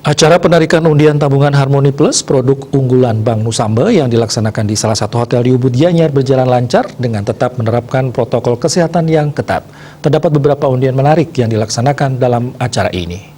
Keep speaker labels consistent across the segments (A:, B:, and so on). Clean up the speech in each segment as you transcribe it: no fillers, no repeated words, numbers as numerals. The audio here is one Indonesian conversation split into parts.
A: Acara penarikan undian tabungan Harmoni Plus produk unggulan Bank Nusambe yang dilaksanakan di salah satu hotel di Ubud Gianyar berjalan lancar dengan tetap menerapkan protokol kesehatan yang ketat. Terdapat beberapa undian menarik yang dilaksanakan dalam acara ini.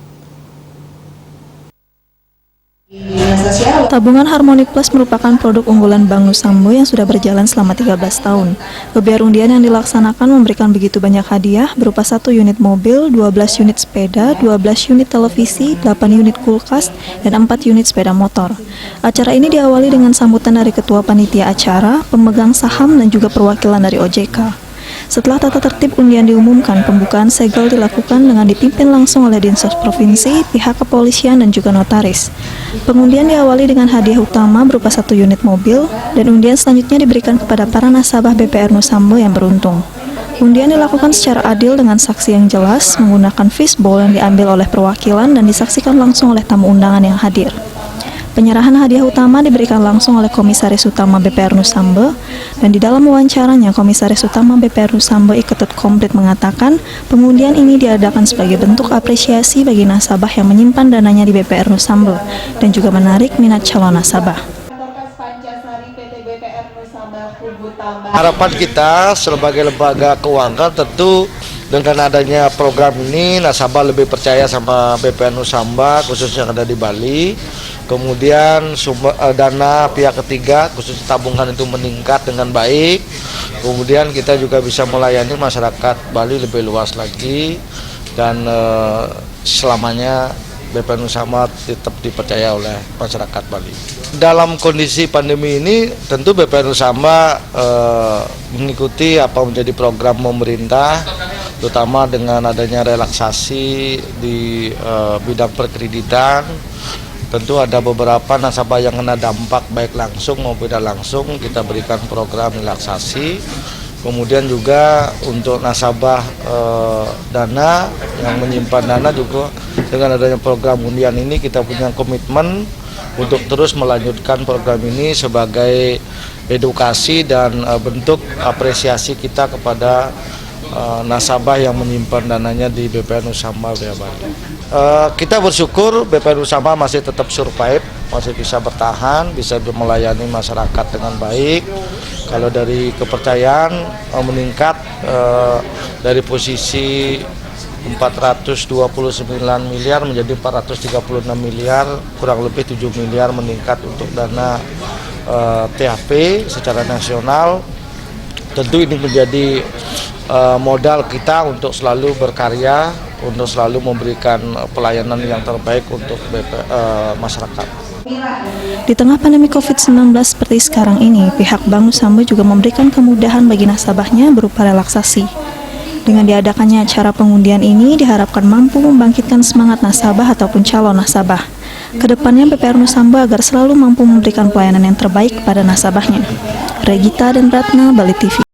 B: Tabungan Harmoni Plus merupakan produk unggulan Bank Nusambe yang sudah berjalan selama 13 tahun. Gebiar undian yang dilaksanakan memberikan begitu banyak hadiah berupa 1 unit mobil, 12 unit sepeda, 12 unit televisi, 8 unit kulkas, dan 4 unit sepeda motor. Acara ini diawali dengan sambutan dari Ketua Panitia Acara, pemegang saham, dan juga perwakilan dari OJK. Setelah tata tertib undian diumumkan, pembukaan segel dilakukan dengan dipimpin langsung oleh Dinsos Provinsi, pihak kepolisian, dan juga notaris. Pengundian diawali dengan hadiah utama berupa 1 unit mobil, dan undian selanjutnya diberikan kepada para nasabah BPR Nusambe yang beruntung. Undian dilakukan secara adil dengan saksi yang jelas, menggunakan fishbowl yang diambil oleh perwakilan dan disaksikan langsung oleh tamu undangan yang hadir. Penyerahan hadiah utama diberikan langsung oleh Komisaris Utama BPR Nusambe, dan di dalam wawancaranya Komisaris Utama BPR Nusambe Iketut Komplit mengatakan pengundian ini diadakan sebagai bentuk apresiasi bagi nasabah yang menyimpan dananya di BPR Nusambe dan juga menarik minat calon nasabah.
C: Harapan kita sebagai lembaga keuangan tentu dengan adanya program ini nasabah lebih percaya sama BPR Nusambe khususnya yang ada di Bali. Kemudian sumber dana pihak ketiga khususnya tabungan itu meningkat dengan baik. Kemudian kita juga bisa melayani masyarakat Bali lebih luas lagi dan selamanya BPR Nusambe tetap dipercaya oleh masyarakat Bali. Dalam kondisi pandemi ini tentu BPR Nusambe mengikuti apa menjadi program pemerintah, terutama dengan adanya relaksasi di bidang perkreditan. Tentu ada beberapa nasabah yang kena dampak baik langsung maupun tidak langsung, kita berikan program relaksasi. Kemudian juga untuk nasabah dana yang menyimpan dana juga dengan adanya program undian ini kita punya komitmen untuk terus melanjutkan program ini sebagai edukasi dan bentuk apresiasi kita kepada nasabah yang menyimpan dananya di BPR Nusambe Bali. Kita bersyukur BPR Nusambe masih tetap survive, masih bisa bertahan, bisa melayani masyarakat dengan baik. Kalau dari kepercayaan meningkat dari posisi 429 miliar menjadi 436 miliar, kurang lebih 7 miliar meningkat untuk dana THP secara nasional. Tentu ini menjadi modal kita untuk selalu berkarya, untuk selalu memberikan pelayanan yang terbaik untuk masyarakat.
B: Di tengah pandemi COVID-19 seperti sekarang ini, pihak Bank Nusambe juga memberikan kemudahan bagi nasabahnya berupa relaksasi. Dengan diadakannya acara pengundian ini diharapkan mampu membangkitkan semangat nasabah ataupun calon nasabah. Kedepannya BPR Nusambe agar selalu mampu memberikan pelayanan yang terbaik pada nasabahnya. Regita dan Ratna, Bali TV.